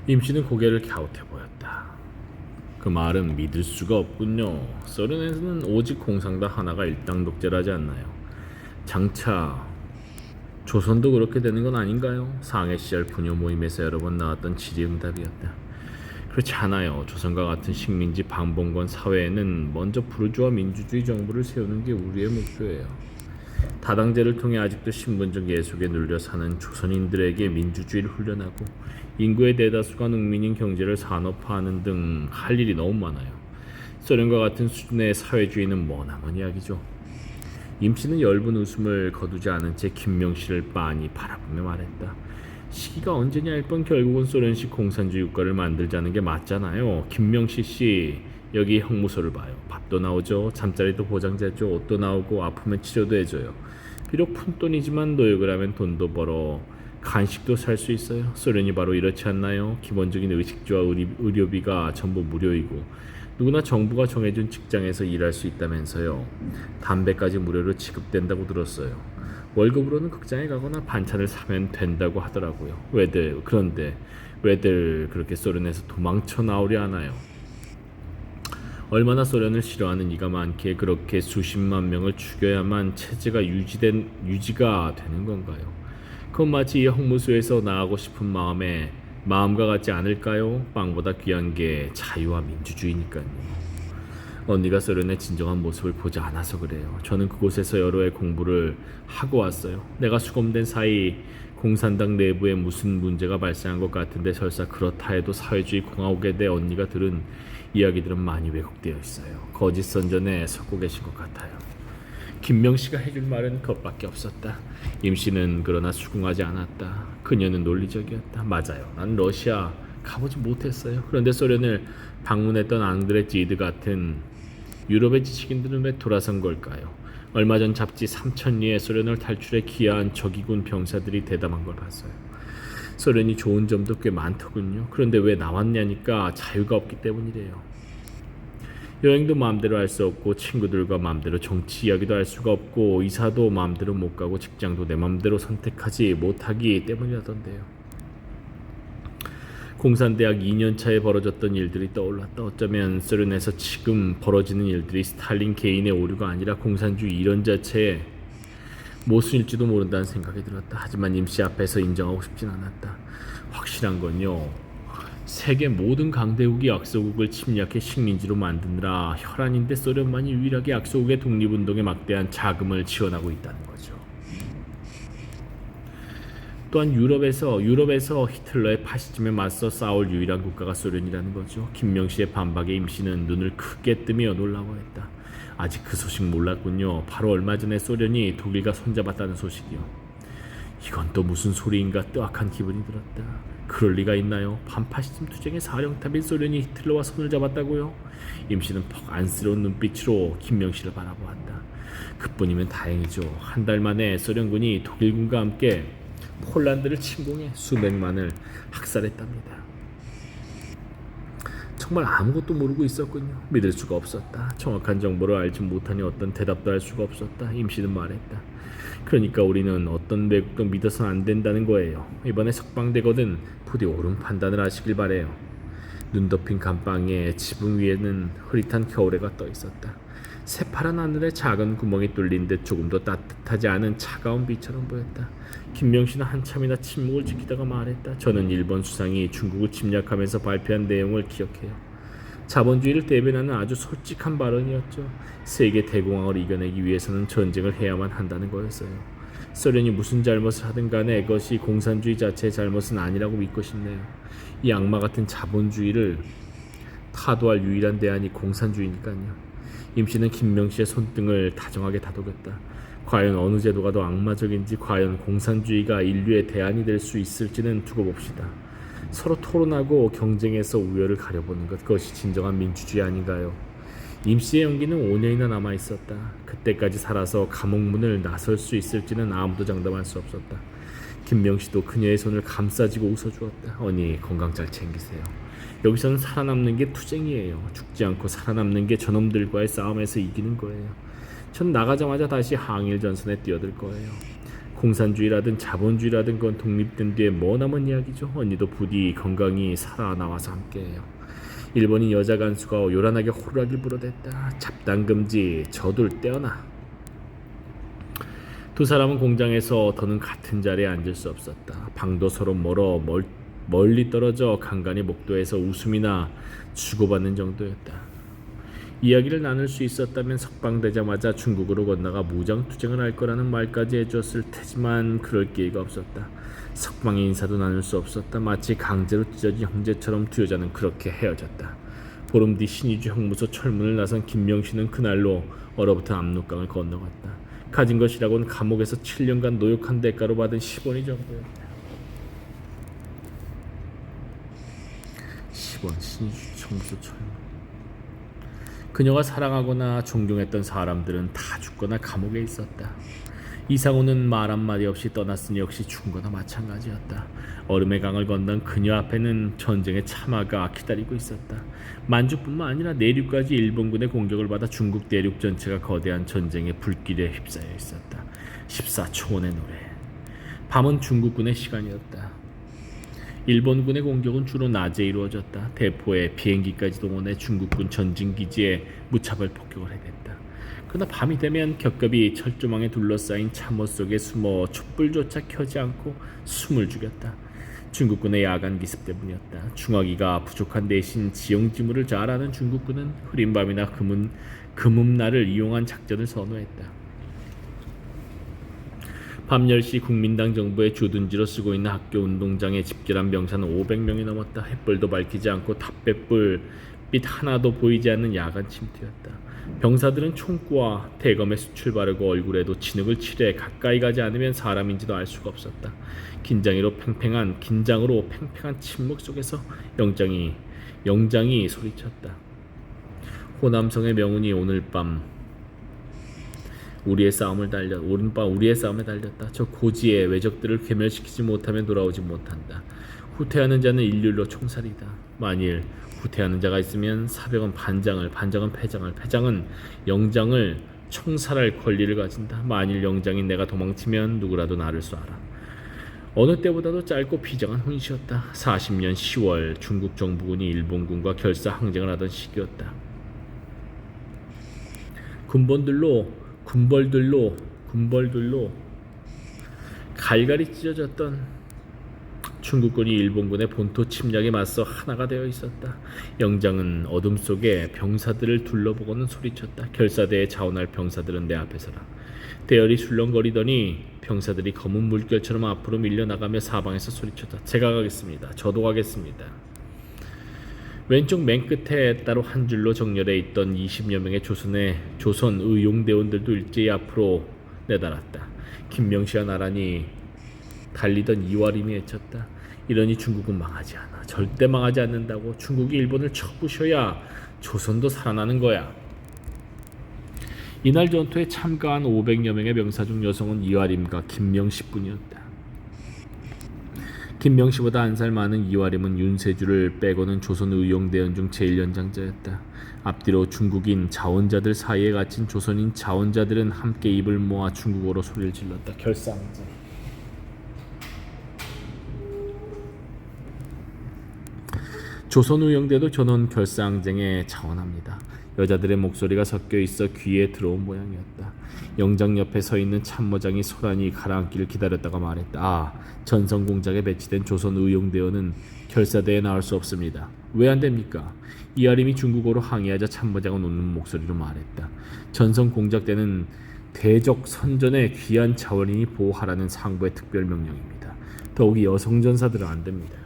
임씨는 고개를 갸웃해 보였다. 그 말은 믿을 수가 없군요. 소련에서는 오직 공산당 하나가 일당독재라지 않나요? 장차 조선도 그렇게 되는 건 아닌가요? 상해 시절 부녀 모임에서 여러 번 나왔던 질의응답이었다. 그렇지 않아요. 조선과 같은 식민지 방봉건 사회에는 먼저 부르주아 민주주의 정부를 세우는 게 우리의 목표예요. 다당제를 통해 아직도 신분적 예속에 눌려 사는 조선인들에게 민주주의를 훈련하고 인구의 대다수가 농민인 경제를 산업화하는 등 할 일이 너무 많아요. 소련과 같은 수준의 사회주의는 머나먼 이야기죠. 임씨는 엷은 웃음을 거두지 않은 채 김명씨를 빤히 바라보며 말했다. 시기가 언제냐 할 뻔 결국은 소련식 공산주의 국가를 만들자는 게 맞잖아요. 김명씨 씨, 여기 형무소를 봐요. 밥도 나오죠. 잠자리도 보장되죠. 옷도 나오고 아프면 치료도 해줘요. 비록 푼돈이지만 노역을 하면 돈도 벌어 간식도 살 수 있어요. 소련이 바로 이렇지 않나요? 기본적인 의식주와 의료비가 전부 무료이고 누구나 정부가 정해준 직장에서 일할 수 있다면서요. 담배까지 무료로 지급된다고 들었어요. 월급으로는 극장에 가거나 반찬을 사면 된다고 하더라고요. 그런데 왜들 그렇게 소련에서 도망쳐 나오려 하나요? 얼마나 소련을 싫어하는 이가 많기에 그렇게 수십만 명을 죽여야만 체제가 유지가 되는 건가요? 그건 마치 이 형무소에서 나가고 싶은 마음과 같지 않을까요? 빵보다 귀한 게 자유와 민주주의니까요. 언니가 소련의 진정한 모습을 보지 않아서 그래요. 저는 그곳에서 여러 해 공부를 하고 왔어요. 내가 수검된 사이 공산당 내부에 무슨 문제가 발생한 것 같은데 설사 그렇다 해도 사회주의 공화국에 대해 언니가 들은 이야기들은 많이 왜곡되어 있어요. 거짓 선전에 섞고 계신 것 같아요. 김명씨가 해줄 말은 그것밖에 없었다. 임씨는 그러나 수긍하지 않았다. 그녀는 논리적이었다. 맞아요. 난 러시아 가보지 못했어요. 그런데 소련을 방문했던 앙드레 지드 같은 유럽의 지식인들은 왜 돌아선 걸까요? 얼마 전 잡지 3,000리에 소련을 탈출해 기여한 적의군 병사들이 대담한 걸 봤어요. 소련이 좋은 점도 꽤 많더군요. 그런데 왜 나왔냐니까 자유가 없기 때문이래요. 여행도 마음대로 할 수 없고 친구들과 마음대로 정치 이야기도 할 수가 없고 이사도 마음대로 못 가고 직장도 내 마음대로 선택하지 못하기 때문이라던데요. 공산대학 2년차에 벌어졌던 일들이 떠올랐다. 어쩌면 소련에서 지금 벌어지는 일들이 스탈린 개인의 오류가 아니라 공산주의 이론 자체의 모순일지도 모른다는 생각이 들었다. 하지만 임씨 앞에서 인정하고 싶진 않았다. 확실한 건요. 세계 모든 강대국이 약소국을 침략해 식민지로 만드느라 혈안인데 소련만이 유일하게 약소국의 독립운동에 막대한 자금을 지원하고 있다는 거죠. 또한 유럽에서 히틀러의 파시즘에 맞서 싸울 유일한 국가가 소련이라는 거죠. 김명씨의 반박에 임씨는 눈을 크게 뜨며 놀라워했다. 아직 그 소식 몰랐군요. 바로 얼마 전에 소련이 독일과 손잡았다는 소식이요. 이건 또 무슨 소리인가 뜨악한 기분이 들었다. 그럴 리가 있나요? 반파시즘 투쟁의 사령탑인 소련이 히틀러와 손을 잡았다고요? 임씨는 퍽 안쓰러운 눈빛으로 김명씨를 바라보았다. 그뿐이면 다행이죠. 한 달 만에 소련군이 독일군과 함께 폴란드를 침공해 수백만을 학살했답니다. 정말 아무것도 모르고 있었군요. 믿을 수가 없었다. 정확한 정보를 알지 못하니 어떤 대답도 할 수가 없었다. 임씨는 말했다. 그러니까 우리는 어떤 외국도 믿어서는 안 된다는 거예요. 이번에 석방되거든 부디 옳은 판단을 하시길 바래요. 눈 덮인 감방에 지붕 위에는 흐릿한 겨울해가 떠 있었다. 새파란 하늘에 작은 구멍이 뚫린 듯 조금도 따뜻하지 않은 차가운 비처럼 보였다. 김명씨는 한참이나 침묵을 지키다가 말했다. 저는 일본 수상이 중국을 침략하면서 발표한 내용을 기억해요. 자본주의를 대변하는 아주 솔직한 발언이었죠. 세계 대공황을 이겨내기 위해서는 전쟁을 해야만 한다는 거였어요. 소련이 무슨 잘못을 하든 간에 그것이 공산주의 자체의 잘못은 아니라고 믿고 싶네요. 이 악마 같은 자본주의를 타도할 유일한 대안이 공산주의니까요. 임씨는 김명씨의 손등을 다정하게 다독였다. 과연 어느 제도가 더 악마적인지, 과연 공산주의가 인류의 대안이 될 수 있을지는 두고 봅시다. 서로 토론하고 경쟁해서 우열을 가려보는 것, 그것이 진정한 민주주의 아닌가요? 임씨의 연기는 5년이나 남아있었다. 그때까지 살아서 감옥문을 나설 수 있을지는 아무도 장담할 수 없었다. 김명씨도 그녀의 손을 감싸지고 웃어주었다. 언니 건강 잘 챙기세요. 여기서는 살아남는 게 투쟁이에요. 죽지 않고 살아남는 게 저놈들과의 싸움에서 이기는 거예요. 전 나가자마자 다시 항일 전선에 뛰어들 거예요. 공산주의라든 자본주의라든 그건 독립된 뒤에 뭐 남은 이야기죠. 언니도 부디 건강히 살아나와서 함께해요. 일본인 여자 간수가 요란하게 호루라기 불어댔다. 잡담금지 저둘 떼어나. 두 사람은 공장에서 더는 같은 자리에 앉을 수 없었다. 방도 서로 멀리 떨어져 간간히 목도에서 웃음이나 주고받는 정도였다. 이야기를 나눌 수 있었다면 석방되자마자 중국으로 건너가 무장투쟁을 할 거라는 말까지 해주었을 테지만 그럴 기회가 없었다. 석방의 인사도 나눌 수 없었다. 마치 강제로 찢어진 형제처럼 두 여자는 그렇게 헤어졌다. 보름 뒤 신의주 형무소 철문을 나선 김명신은 그날로 얼어붙은 압록강을 건너갔다. 가진 것이라고는 감옥에서 7년간 노역한 대가로 받은 10원이 정도였다. 10원 신의주 형무소 철문. 그녀가 사랑하거나 존경했던 사람들은 다 죽거나 감옥에 있었다. 이상호는 말 한마디 없이 떠났으니 역시 죽은 거나 마찬가지였다. 얼음의 강을 건넌 그녀 앞에는 전쟁의 참화가 기다리고 있었다. 만주뿐만 아니라 내륙까지 일본군의 공격을 받아 중국 대륙 전체가 거대한 전쟁의 불길에 휩싸여 있었다. 14초원의 노래. 밤은 중국군의 시간이었다. 일본군의 공격은 주로 낮에 이루어졌다. 대포에 비행기까지 동원해 중국군 전진기지에 무차별 폭격을 해댔다. 그러나 밤이 되면 겹겹이 철조망에 둘러싸인 참호 속에 숨어 촛불조차 켜지 않고 숨을 죽였다. 중국군의 야간 기습 때문이었다. 중화기가 부족한 대신 지형지물을 잘 아는 중국군은 흐린 밤이나 금음날을 이용한 작전을 선호했다. 밤 10시 국민당 정부의 주둔지로 쓰고 있는 학교 운동장에 집결한 병사는 500명이 넘었다. 햇불도 밝히지 않고 탑뱃불빛 하나도 보이지 않는 야간 침투였다. 병사들은 총구와 대검에 숯을 바르고 얼굴에도 진흙을 칠해 가까이 가지 않으면 사람인지도 알 수가 없었다. 긴장으로 팽팽한 침묵 속에서 영장이 소리쳤다. 호남성의 명운이 오늘 밤 우리의 싸움에 달렸다. 저 고지의 외적들을 괴멸시키지 못하면 돌아오지 못한다. 후퇴하는 자는 일률로 총살이다. 만일 후퇴하는 자가 있으면 사병은 반장은 패장은 영장을 총살할 권리를 가진다. 만일 영장인 내가 도망치면 누구라도 나를 쏴라. 어느 때보다도 짧고 비장한 혼시였다. 40년 10월 중국 정부군이 일본군과 결사 항쟁을 하던 시기였다. 군벌들로 갈갈이 찢어졌던 중국군이 일본군의 본토 침략에 맞서 하나가 되어 있었다. 영장은 어둠 속에 병사들을 둘러보고는 소리쳤다. 결사대에 자원할 병사들은 내 앞에 서라. 대열이 술렁거리더니 병사들이 검은 물결처럼 앞으로 밀려나가며 사방에서 소리쳤다. 제가 가겠습니다. 저도 가겠습니다. 왼쪽 맨 끝에 따로 한 줄로 정렬해 있던 20여 명의 조선 의용대원들도 일제히 앞으로 내달았다. 김명시와 나란히 달리던 이화림이 외쳤다. 이러니 중국은 망하지 않아. 절대 망하지 않는다고. 중국이 일본을 쳐부셔야 조선도 살아나는 거야. 이날 전투에 참가한 500여 명의 병사 중 여성은 이화림과 김명시뿐이었다. 김명시보다 한 살 많은 이화림은 윤세주를 빼고는 조선 의용대원 중 제일 연장자였다. 앞뒤로 중국인 자원자들 사이에 갇힌 조선인 자원자들은 함께 입을 모아 중국어로 소리를 질렀다. 결사항쟁. 조선 의용대도 전원 결사항쟁에 자원합니다. 여자들의 목소리가 섞여 있어 귀에 들어온 모양이었다. 영장 옆에 서 있는 참모장이 소란이 가라앉기를 기다렸다가 말했다. 전성공작에 배치된 조선 의용대원은 결사대에 나올 수 없습니다. 왜 안 됩니까? 이하림이 중국어로 항의하자 참모장은 웃는 목소리로 말했다. 전성공작대는 대적 선전의 귀한 자원인이 보호하라는 상부의 특별 명령입니다. 더욱이 여성 전사들은 안 됩니다.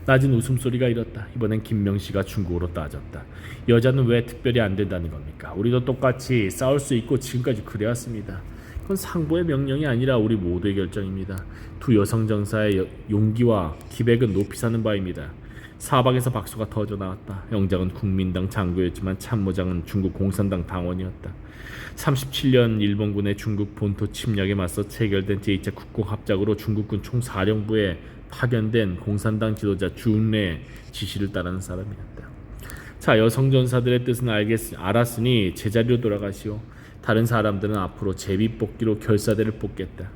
낮은 웃음소리가 일었다. 이번엔 김명시가 중국어로 따졌다. 여자는 왜 특별히 안 된다는 겁니까? 우리도 똑같이 싸울 수 있고 지금까지 그래왔습니다. 그건 상부의 명령이 아니라 우리 모두의 결정입니다. 두 여성 전사의 용기와 기백은 높이 사는 바입니다. 사방에서 박수가 터져 나왔다. 영장은 국민당 장교였지만 참모장은 중국 공산당 당원이었다. 37년 일본군의 중국 본토 침략에 맞서 체결된 제2차 국공합작으로 중국군 총사령부에 파견된 공산당 지도자 주은래의 지시를 따르는 사람이었다. 자, 여성 전사들의 뜻은 알았으니 제자리로 돌아가시오. 다른 사람들은 앞으로 제비뽑기로 결사대를 뽑겠다.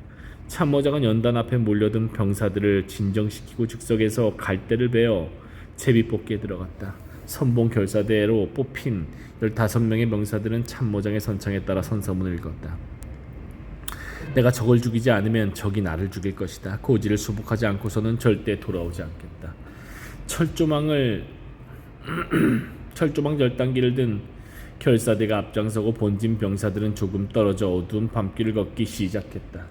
참모장은 연단 앞에 몰려든 병사들을 진정시키고 즉석에서 갈대를 베어 제비뽑기에 들어갔다. 선봉 결사대로 뽑힌 15명의 병사들은 참모장의 선창에 따라 선서문을 읽었다. 내가 적을 죽이지 않으면 적이 나를 죽일 것이다. 고지를 수복하지 않고서는 절대 돌아오지 않겠다. 철조망 절단기를 든 결사대가 앞장서고 본진 병사들은 조금 떨어져 어두운 밤길을 걷기 시작했다.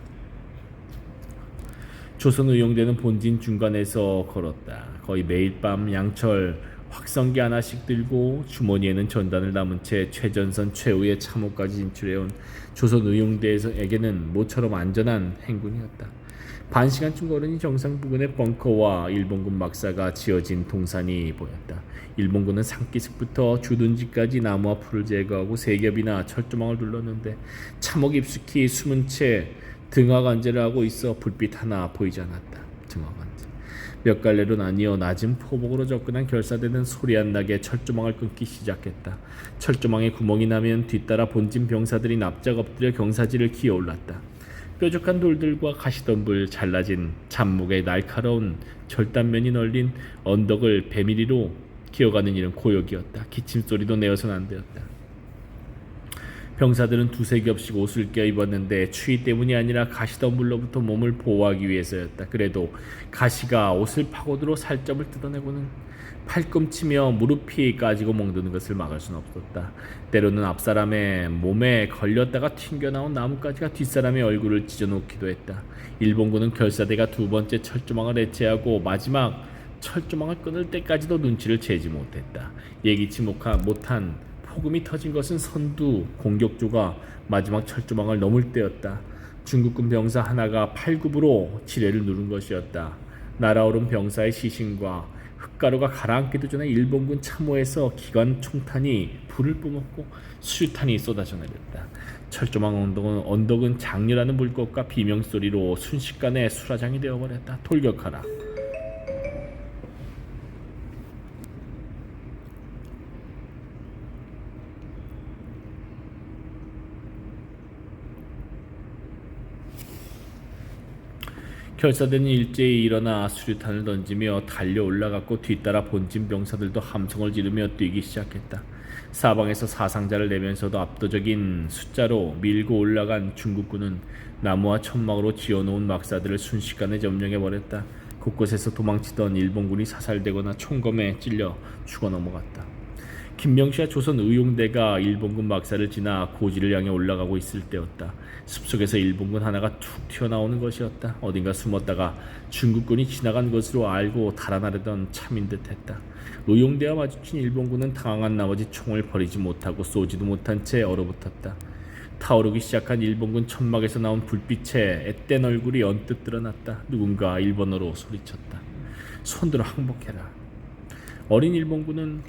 조선 의용대는 본진 중간에서 걸었다. 거의 매일 밤 양철 확성기 하나씩 들고 주머니에는 전단을 담은 채 최전선 최후의 참호까지 진출해온 조선 의용대에게는 모처럼 안전한 행군이었다. 반시간쯤 걸으니 정상 부근의 벙커와 일본군 막사가 지어진 동산이 보였다. 일본군은 산기슭부터 주둔지까지 나무와 풀을 제거하고 세 겹이나 철조망을 둘렀는데 참혹 깊숙이 숨은 채 등화관제를 하고 있어 불빛 하나 보이지 않았다. 등화관제. 몇 갈래로 나뉘어 낮은 포복으로 접근한 결사대는 소리 안 나게 철조망을 끊기 시작했다. 철조망에 구멍이 나면 뒤따라 본진 병사들이 납작 엎드려 경사지를 기어올랐다. 뾰족한 돌들과 가시덤불 잘라진 잡목의 날카로운 절단면이 널린 언덕을 배밀이로 기어가는 일은 고역이었다. 기침소리도 내어선 안 되었다. 병사들은 두세 겹씩 옷을 껴입었는데 추위 때문이 아니라 가시덤불로부터 몸을 보호하기 위해서였다. 그래도 가시가 옷을 파고들어 살점을 뜯어내고는 팔꿈치며 무릎이 까지고 멍드는 것을 막을 수는 없었다. 때로는 앞사람의 몸에 걸렸다가 튕겨나온 나뭇가지가 뒷사람의 얼굴을 찢어놓기도 했다. 일본군은 결사대가 두 번째 철조망을 해체하고 마지막 철조망을 끊을 때까지도 눈치를 채지 못했다. 예기치 못한 폭음이 터진 것은 선두 공격조가 마지막 철조망을 넘을 때였다. 중국군 병사 하나가 팔굽으로 지뢰를 누른 것이었다. 날아오른 병사의 시신과 흙가루가 가라앉기도 전에 일본군 참호에서 기관 총탄이 불을 뿜었고 수류탄이 쏟아져 내렸다. 철조망 언덕은 장렬하는 물꽃과 비명소리로 순식간에 수라장이 되어버렸다. 돌격하라. 결사대는 일제히 일어나 수류탄을 던지며 달려 올라갔고 뒤따라 본진 병사들도 함성을 지르며 뛰기 시작했다. 사방에서 사상자를 내면서도 압도적인 숫자로 밀고 올라간 중국군은 나무와 천막으로 지어놓은 막사들을 순식간에 점령해버렸다. 곳곳에서 도망치던 일본군이 사살되거나 총검에 찔려 죽어 넘어갔다. 김명시와 조선 의용대가 일본군 막사를 지나 고지를 향해 올라가고 있을 때였다. 숲속에서 일본군 하나가 툭 튀어나오는 것이었다. 어딘가 숨었다가 중국군이 지나간 것으로 알고 달아나려던 참인 듯했다. 의용대와 마주친 일본군은 당황한 나머지 총을 버리지 못하고 쏘지도 못한 채 얼어붙었다. 타오르기 시작한 일본군 천막에서 나온 불빛에 앳된 얼굴이 언뜻 드러났다. 누군가 일본어로 소리쳤다. 손들어 항복해라. 어린 일본군은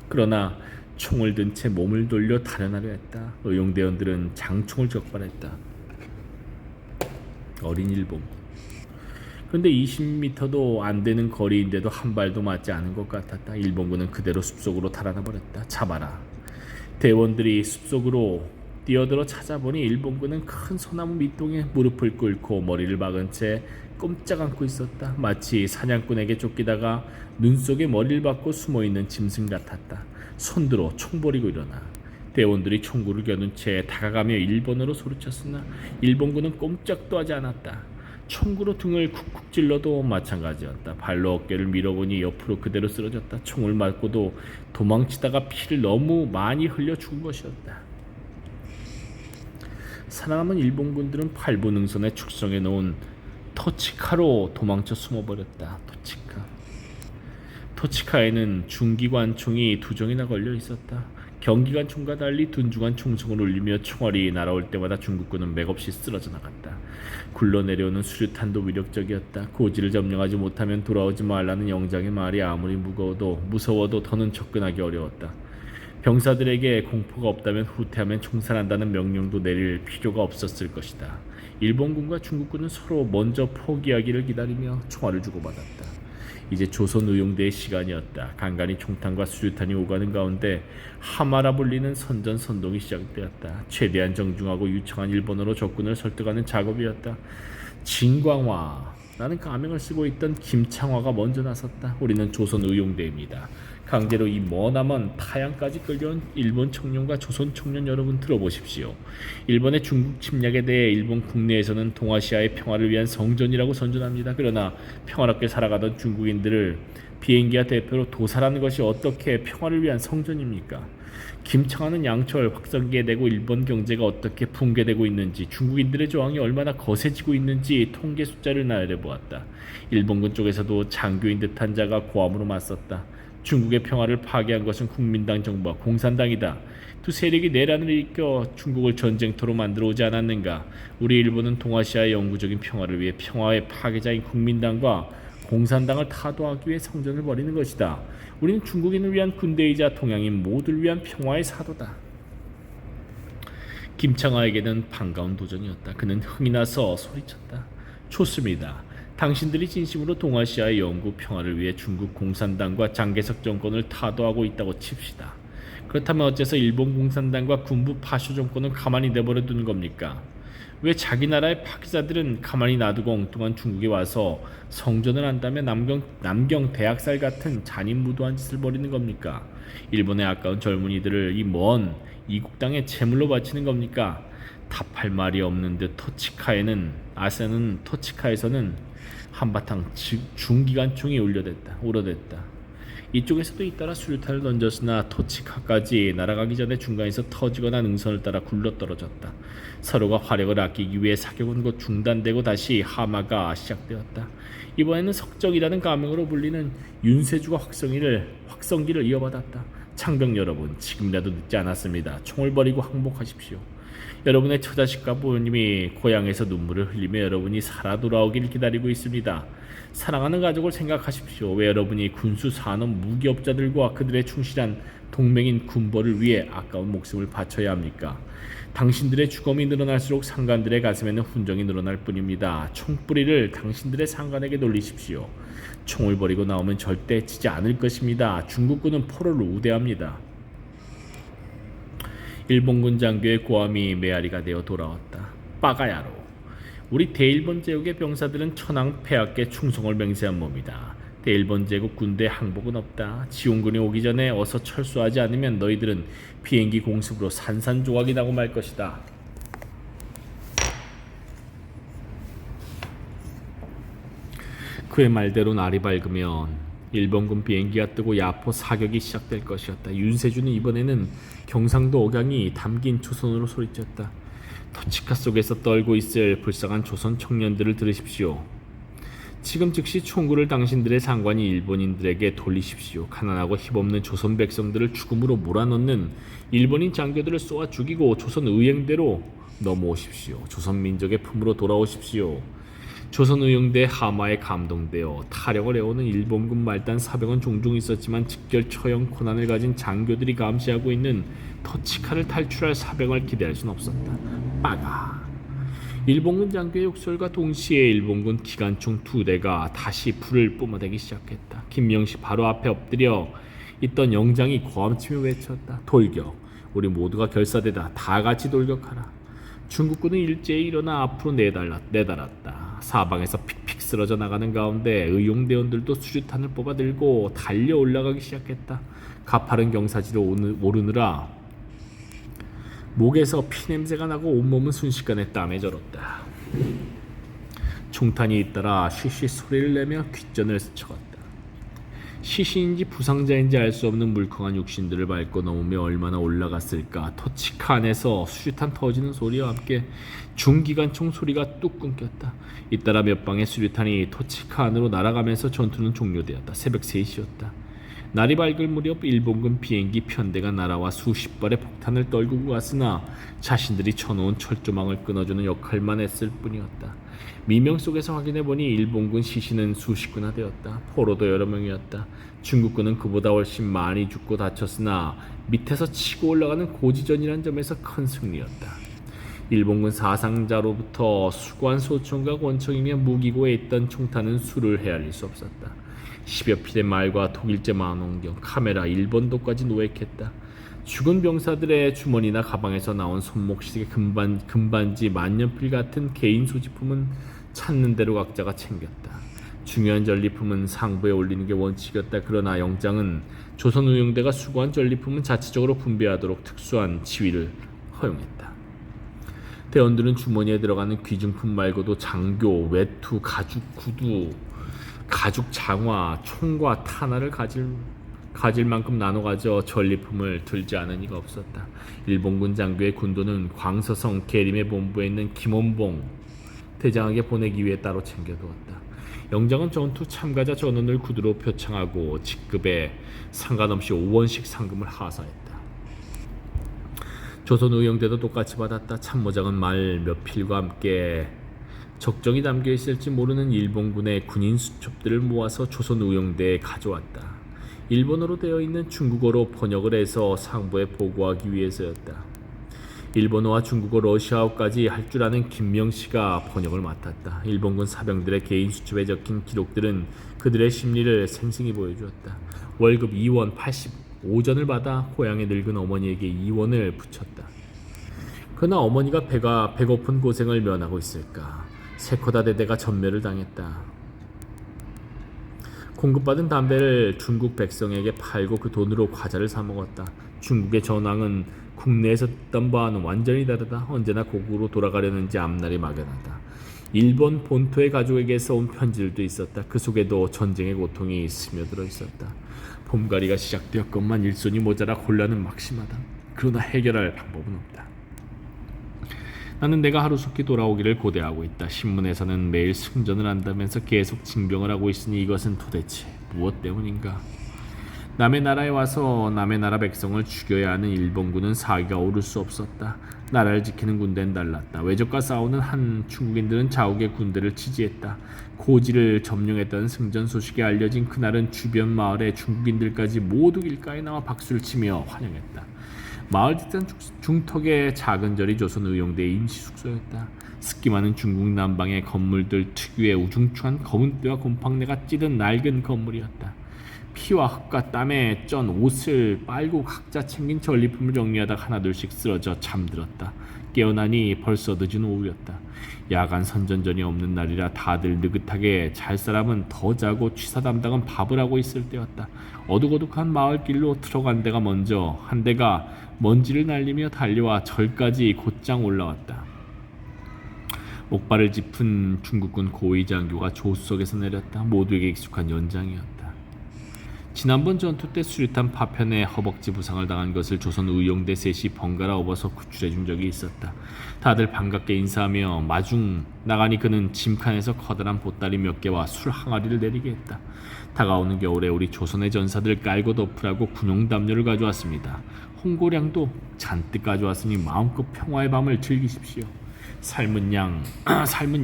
그러나 총을 든 채 몸을 돌려 달아나려 했다. 의용대원들은 장총을 적발했다. 어린 일본. 그런데 20m도 안 되는 거리인데도 한 발도 맞지 않은 것 같았다. 일본군은 그대로 숲속으로 달아나 버렸다. 잡아라. 대원들이 숲속으로 뛰어들어 찾아보니 일본군은 큰 소나무 밑동에 무릎을 꿇고 머리를 박은 채 꼼짝 않고 있었다. 마치 사냥꾼에게 쫓기다가 눈 속에 머리를 박고 숨어있는 짐승 같았다. 손들어 총 버리고 일어나. 대원들이 총구를 겨눈 채 다가가며 일본어로 소리쳤으나 일본군은 꼼짝도 하지 않았다. 총구로 등을 쿡쿡 찔러도 마찬가지였다. 발로 어깨를 밀어보니 옆으로 그대로 쓰러졌다. 총을 맞고도 도망치다가 피를 너무 많이 흘려 죽은 것이었다. 살아남은 일본군들은 팔부 능선에 축성해 놓은 토치카로 도망쳐 숨어버렸다. 토치카에는 중기관총이 2종이나 걸려 있었다. 경기관총과 달리 둔중한 총성을 울리며 총알이 날아올 때마다 중국군은 맥없이 쓰러져 나갔다. 굴러내려오는 수류탄도 위력적이었다. 고지를 점령하지 못하면 돌아오지 말라는 영장의 말이 아무리 무서워도 더는 접근하기 어려웠다. 병사들에게 공포가 없다면 후퇴하면 총살한다는 명령도 내릴 필요가 없었을 것이다. 일본군과 중국군은 서로 먼저 포기하기를 기다리며 총알을 주고받았다. 이제 조선 의용대의 시간이었다. 간간히 총탄과 수류탄이 오가는 가운데 하마라 불리는 선전선동이 시작되었다. 최대한 정중하고 유창한 일본어로 적군을 설득하는 작업이었다. 진광화라는 가명을 쓰고 있던 김창화가 먼저 나섰다. 우리는 조선 의용대입니다. 강제로 이 머나먼 타양까지 끌려온 일본 청년과 조선 청년 여러분 들어보십시오. 일본의 중국 침략에 대해 일본 국내에서는 동아시아의 평화를 위한 성전이라고 선전합니다. 그러나 평화롭게 살아가던 중국인들을 비행기와 대표로 도살하는 것이 어떻게 평화를 위한 성전입니까? 김창완은 양철 확성기에 대고 일본 경제가 어떻게 붕괴되고 있는지, 중국인들의 저항이 얼마나 거세지고 있는지 통계 숫자를 나열해보았다. 일본군 쪽에서도 장교인 듯한 자가 고함으로 맞섰다. 중국의 평화를 파괴한 것은 국민당 정부와 공산당이다. 두 세력이 내란을 일으켜 중국을 전쟁터로 만들어 오지 않았는가? 우리 일본은 동아시아의 영구적인 평화를 위해 평화의 파괴자인 국민당과 공산당을 타도하기 위해 성전을 벌이는 것이다. 우리는 중국인을 위한 군대이자 동양인 모두를 위한 평화의 사도다. 김창화에게는 반가운 도전이었다. 그는 흥이 나서 소리쳤다. 좋습니다. 당신들이 진심으로 동아시아의 영구 평화를 위해 중국 공산당과 장개석 정권을 타도하고 있다고 칩시다. 그렇다면 어째서 일본 공산당과 군부 파쇼 정권은 가만히 내버려 두는 겁니까? 왜 자기 나라의 파기자들은 가만히 놔두고 엉뚱한 중국에 와서 성전을 한다며 남경 대학살 같은 잔인무도한 짓을 벌이는 겁니까? 일본의 아까운 젊은이들을 이 먼 이국 땅에 제물로 바치는 겁니까? 답할 말이 없는 듯 토치카에서는 한바탕 중기관총이 우려댔다. 이쪽에서도 잇따라 수류탄을 던졌으나 토치카까지 날아가기 전에 중간에서 터지거나 능선을 따라 굴러떨어졌다. 서로가 화력을 아끼기 위해 사격은 곧 중단되고 다시 하마가 시작되었다. 이번에는 석정이라는 가명으로 불리는 윤세주가 확성기를 이어받았다. 창병 여러분, 지금이라도 늦지 않았습니다. 총을 버리고 항복하십시오. 여러분의 처자식과 부모님이 고향에서 눈물을 흘리며 여러분이 살아 돌아오길 기다리고 있습니다. 사랑하는 가족을 생각하십시오. 왜 여러분이 군수 산업 무기업자들과 그들의 충실한 동맹인 군벌을 위해 아까운 목숨을 바쳐야 합니까? 당신들의 죽음이 늘어날수록 상관들의 가슴에는 훈정이 늘어날 뿐입니다. 총뿌리를 당신들의 상관에게 돌리십시오. 총을 버리고 나오면 절대 지지 않을 것입니다. 중국군은 포로를 우대합니다. 일본군 장교의 고함이 메아리가 되어 돌아왔다. 빠가야로. 우리 대일본 제국의 병사들은 천황 폐하께 충성을 맹세한 몸이다. 대일본 제국 군대 항복은 없다. 지원군이 오기 전에 어서 철수하지 않으면 너희들은 비행기 공습으로 산산조각이 나고 말 것이다. 그의 말대로 날이 밝으면 일본군 비행기가 뜨고 야포 사격이 시작될 것이었다. 윤세주는 이번에는 경상도 억양이 담긴 조선어로 소리쳤다. 토치카 속에서 떨고 있을 불쌍한 조선 청년들을 들으십시오. 지금 즉시 총구를 당신들의 상관이 일본인들에게 돌리십시오. 가난하고 힘없는 조선 백성들을 죽음으로 몰아넣는 일본인 장교들을 쏘아 죽이고 조선 의행대로 넘어오십시오. 조선 민족의 품으로 돌아오십시오. 조선 의용대 하마에 감동되어 타령을 해오는 일본군 말단 사병은 종종 있었지만 직결 처형 고난을 가진 장교들이 감시하고 있는 토치카를 탈출할 사병을 기대할 순 없었다. 빠가. 일본군 장교의 욕설과 동시에 일본군 기관총 2대가 다시 불을 뿜어대기 시작했다. 김명시 바로 앞에 엎드려 있던 영장이 고함치며 외쳤다. 돌격. 우리 모두가 결사대다. 다 같이 돌격하라. 중국군은 일제히 일어나 앞으로 내달았다. 사방에서 픽픽 쓰러져 나가는 가운데 의용대원들도 수류탄을 뽑아들고 달려 올라가기 시작했다. 가파른 경사지로 오르느라 목에서 피냄새가 나고 온몸은 순식간에 땀에 절었다. 총탄이 잇따라 쉬쉬 소리를 내며 귓전을 스쳐갔다. 시신인지 부상자인지 알 수 없는 물컹한 육신들을 밟고 넘으며 얼마나 올라갔을까. 토치카 안에서 수류탄 터지는 소리와 함께 중기관총 소리가 뚝 끊겼다. 잇따라 몇 방의 수류탄이 토치카 안으로 날아가면서 전투는 종료되었다. 새벽 3시였다. 날이 밝을 무렵 일본군 비행기 편대가 날아와 수십 발의 폭탄을 떨구고 갔으나 자신들이 쳐놓은 철조망을 끊어주는 역할만 했을 뿐이었다. 미명 속에서 확인해보니 일본군 시신은 수십구나 되었다. 포로도 여러 명이었다. 중국군은 그보다 훨씬 많이 죽고 다쳤으나 밑에서 치고 올라가는 고지전이란 점에서 큰 승리였다. 일본군 사상자로부터 수관 소총과 권총이며 무기고에 있던 총탄은 수를 헤아릴 수 없었다. 10여 필의 말과 독일제 망원경, 카메라, 일본도까지 노획했다. 죽은 병사들의 주머니나 가방에서 나온 손목시계, 금반지, 만년필 같은 개인 소지품은 찾는 대로 각자가 챙겼다. 중요한 전리품은 상부에 올리는 게 원칙이었다. 그러나 영장은 조선의용대가 수거한 전리품은 자체적으로 분배하도록 특수한 지위를 허용했다. 대원들은 주머니에 들어가는 귀중품 말고도 장교, 외투, 가죽 구두, 가죽 장화, 총과 탄화를 가질 만큼 나눠 가져 전리품을 들지 않은 이가 없었다. 일본군 장교의 군도는 광서성 계림의 본부에 있는 김원봉 대장에게 보내기 위해 따로 챙겨두었다. 영장은 전투 참가자 전원을 구두로 표창하고 직급에 상관없이 5원씩 상금을 하사했다. 조선의용대도 똑같이 받았다. 참모장은 말 몇 필과 함께 적정이 담겨 있을지 모르는 일본군의 군인 수첩들을 모아서 조선의용대에 가져왔다. 일본어로 되어 있는 중국어로 번역을 해서 상부에 보고하기 위해서였다. 일본어와 중국어, 러시아어까지 할 줄 아는 김명씨가 번역을 맡았다. 일본군 사병들의 개인 수첩에 적힌 기록들은 그들의 심리를 생생히 보여주었다. 월급 2원 85전을 받아 고향에 늙은 어머니에게 2원을 붙였다. 그러나 어머니가 배고픈 고생을 면하고 있을까? 세코다 대대가 전멸을 당했다. 공급받은 담배를 중국 백성에게 팔고 그 돈으로 과자를 사 먹었다. 중국의 전황은 국내에서 듣던 바와는 완전히 다르다. 언제나 고국으로 돌아가려는지 앞날이 막연하다. 일본 본토의 가족에게서 온 편지들도 있었다. 그 속에도 전쟁의 고통이 스며들어 있었다. 봄가리가 시작되었건만 일손이 모자라 곤란은 막심하다. 그러나 해결할 방법은 없다. 나는 내가 하루속히 돌아오기를 고대하고 있다. 신문에서는 매일 승전을 한다면서 계속 징병을 하고 있으니 이것은 도대체 무엇 때문인가? 남의 나라에 와서 남의 나라 백성을 죽여야 하는 일본군은 사기가 오를 수 없었다. 나라를 지키는 군대는 달랐다. 외적과 싸우는 한 중국인들은 자국의 군대를 지지했다. 고지를 점령했던 승전 소식이 알려진 그날은 주변 마을의 중국인들까지 모두 길가에 나와 박수를 치며 환영했다. 마을 뒷산 중턱의 작은 절이 조선의용대의 임시숙소였다. 습기 많은 중국 남방의 건물들 특유의 우중충한 검은 뼈와 곰팡내가 찌든 낡은 건물이었다. 피와 흙과 땀에 쩐 옷을 빨고 각자 챙긴 전리품을 정리하다 하나둘씩 쓰러져 잠들었다. 깨어나니 벌써 늦은 오후였다. 야간 선전전이 없는 날이라 다들 느긋하게 잘 사람은 더 자고 취사 담당은 밥을 하고 있을 때였다. 어둑어둑한 마을길로 트럭 한 대가 먼저 한 대가 먼지를 날리며 달려와 절까지 곧장 올라왔다. 목발을 짚은 중국군 고위 장교가 조수석에서 내렸다. 모두에게 익숙한 연장이었다. 지난번 전투 때 수류탄 파편에 허벅지 부상을 당한 것을 조선 의용대 셋이 번갈아 업어서 구출해 준 적이 있었다. 다들 반갑게 인사하며 마중 나가니 그는 짐칸에서 커다란 보따리 몇 개와 술 항아리를 내리게 했다. 다가오는 겨울에 우리 조선의 전사들 깔고 덮으라고 군용 담요를 가져왔습니다. 홍고량도 잔뜩 가져왔으니 마음껏 평화의 밤을 즐기십시오. 삶은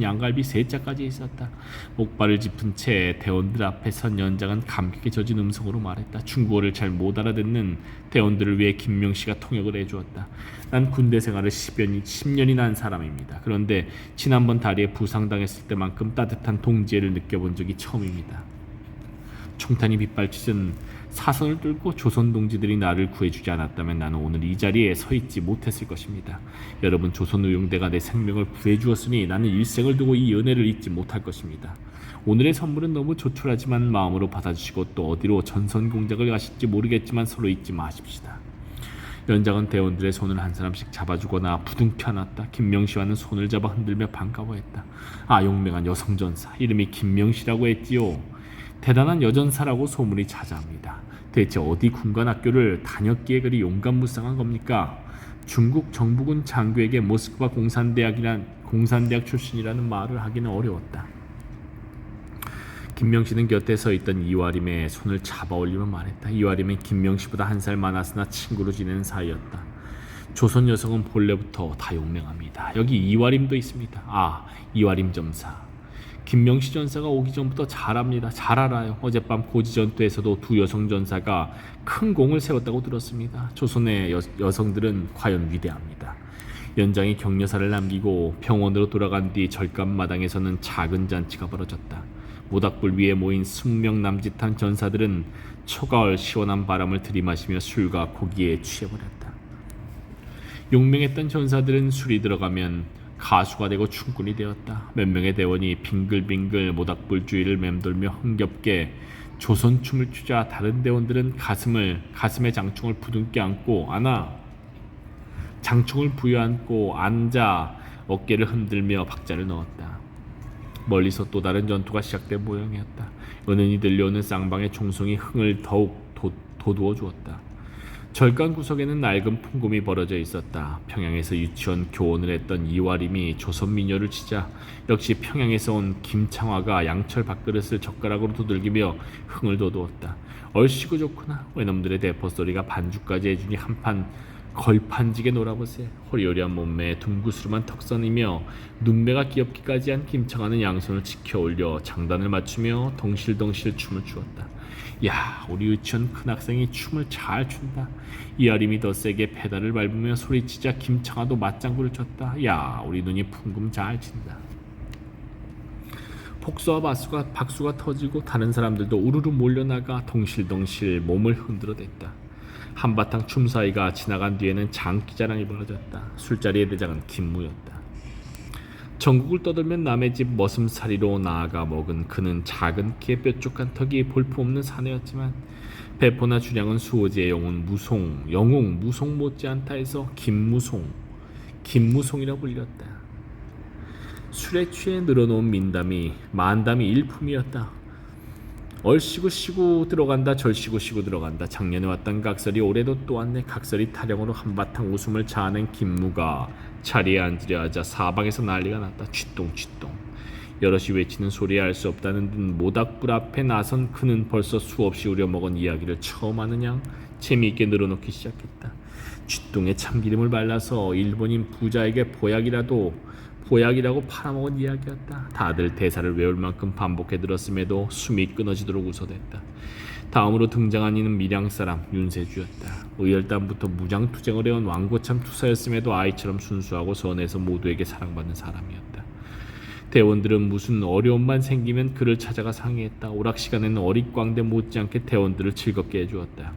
양갈비 3짝까지 있었다. 목발을 짚은 채 대원들 앞에 선 연장은 감격에 젖은 음성으로 말했다. 중국어를 잘 못 알아듣는 대원들을 위해 김명씨가 통역을 해주었다. 난 군대 생활을 10년이나 한 사람입니다. 그런데 지난번 다리에 부상당했을 때만큼 따뜻한 동지애를 느껴본 적이 처음입니다. 총탄이 빗발치던 사선을 뚫고 조선 동지들이 나를 구해주지 않았다면 나는 오늘 이 자리에 서 있지 못했을 것입니다. 여러분, 조선의용대가 내 생명을 구해주었으니 나는 일생을 두고 이 은혜를 잊지 못할 것입니다. 오늘의 선물은 너무 조촐하지만 마음으로 받아주시고 또 어디로 전선공작을 가실지 모르겠지만 서로 잊지 마십시다. 연장은 대원들의 손을 한 사람씩 잡아주거나 부둥켜 안았다. 김명씨와는 손을 잡아 흔들며 반가워했다. 아, 용맹한 여성전사, 이름이 김명씨라고 했지요. 대단한 여전사라고 소문이 자자합니다. 대체 어디 군관학교를 다녔기에 그리 용감무쌍한 겁니까? 중국 정부군 장교에게 모스크바 공산대학 출신이라는 말을 하기는 어려웠다. 김명씨는 곁에 서 있던 이화림의 손을 잡아 올리며 말했다. 이화림은 김명씨보다 한 살 많았으나 친구로 지내는 사이였다. 조선 여성은 본래부터 다 용맹합니다. 여기 이화림도 있습니다. 아, 이화림 점사. 김명씨 전사가 오기 전부터 잘 알아요. 어젯밤 고지 전투에서도 두 여성 전사가 큰 공을 세웠다고 들었습니다. 조선의 여성들은 과연 위대합니다. 연장이 격려사를 남기고 병원으로 돌아간 뒤 절간 마당에서는 작은 잔치가 벌어졌다. 모닥불 위에 모인 20명 남짓한 전사들은 초가을 시원한 바람을 들이마시며 술과 고기에 취해버렸다. 용맹했던 전사들은 술이 들어가면 가수가 되고 춤꾼이 되었다. 몇 명의 대원이 빙글빙글 모닥불 주위를 맴돌며 흥겹게 조선춤을 추자 다른 대원들은 가슴에 장충을 부둥켜 안고 장충을 부여안고 앉아 어깨를 흔들며 박자를 넣었다. 멀리서 또 다른 전투가 시작된 모양이었다. 은은히 들려오는 쌍방의 총성이 흥을 더욱 돋우어 주었다. 절간 구석에는 낡은 풍금이 벌어져 있었다. 평양에서 유치원 교원을 했던 이화림이 조선 민요를 치자 역시 평양에서 온 김창화가 양철 밥그릇을 젓가락으로 두들기며 흥을 돋우었다. 얼씨구 좋구나. 외놈들의 대포소리가 반주까지 해주니 한판 걸판지게 놀아보세. 호리호리한 몸매에 둥구스름한 턱선이며 눈매가 귀엽기까지 한 김창화는 양손을 치켜 올려 장단을 맞추며 덩실덩실 춤을 추었다. 야, 우리 유치원 큰 학생이 춤을 잘 춘다. 이아림이 더 세게 페달을 밟으며 소리치자 김창화도 맞장구를 쳤다. 야, 우리 눈이 풍금 잘 친다. 폭소와 박수가 터지고 다른 사람들도 우르르 몰려나가 덩실덩실 몸을 흔들어댔다. 한바탕 춤 사이가 지나간 뒤에는 장기자랑이 벌어졌다. 술자리의 대장은 김무였다. 전국을 떠돌면 남의 집 머슴살이로 나아가 먹은 그는 작은 키에 뾰족한 턱이 볼품없는 사내였지만 배포나 주량은 수호지의 영웅 무송 못지않다 해서 김무송이라 불렸다. 술에 취해 늘어놓은 만담이 일품이었다. 얼씨구 쉬고 들어간다 절씨구 쉬고 들어간다. 작년에 왔던 각설이 올해도 또 왔네. 각설이 타령으로 한바탕 웃음을 자아낸 김무가 자리에 앉으려 하자 사방에서 난리가 났다. 쥐똥 여럿이 외치는 소리에 알 수 없다는 듯 모닥불 앞에 나선 그는 벌써 수없이 우려먹은 이야기를 처음 하는 양 재미있게 늘어놓기 시작했다. 쥐똥에 참기름을 발라서 일본인 부자에게 보약이라고 팔아먹은 이야기였다. 다들 대사를 외울 만큼 반복해 들었음에도 숨이 끊어지도록 웃어댔다. 다음으로 등장한 이는 밀양사람 윤세주였다. 의열단부터 무장투쟁을 해온 왕고참 투사였음에도 아이처럼 순수하고 선해서 모두에게 사랑받는 사람이었다. 대원들은 무슨 어려움만 생기면 그를 찾아가 상의했다. 오락시간에는 어릿광대 못지않게 대원들을 즐겁게 해주었다.